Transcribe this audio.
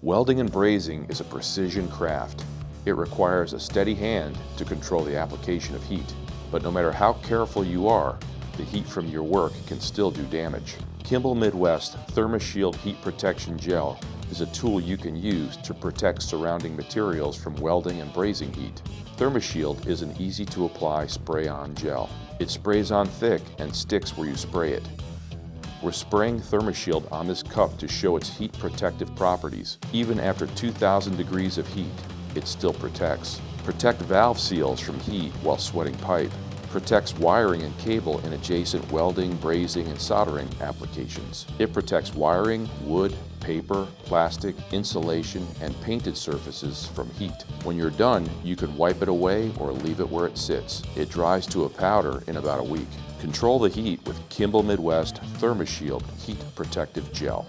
Welding and brazing is a precision craft. It requires a steady hand to control the application of heat. But no matter how careful you are, the heat from your work can still do damage. Kimball Midwest Therma-shield heat protection gel is a tool you can use to protect surrounding materials from welding and brazing heat. Therma-shield is an easy-to-apply spray-on gel. It sprays on thick and sticks where you spray it. We're spraying Therma-shield on this cup to show its heat protective properties. Even after 2,000 degrees of heat, it still protects. Protect valve seals from heat while sweating pipe. Protects wiring and cable in adjacent welding, brazing, and soldering applications. It protects wiring, wood, paper, plastic, insulation, and painted surfaces from heat. When you're done, you can wipe it away or leave it where it sits. It dries to a powder in about a week. Control the heat with Kimball Midwest Therma-shield Heat Protective Gel.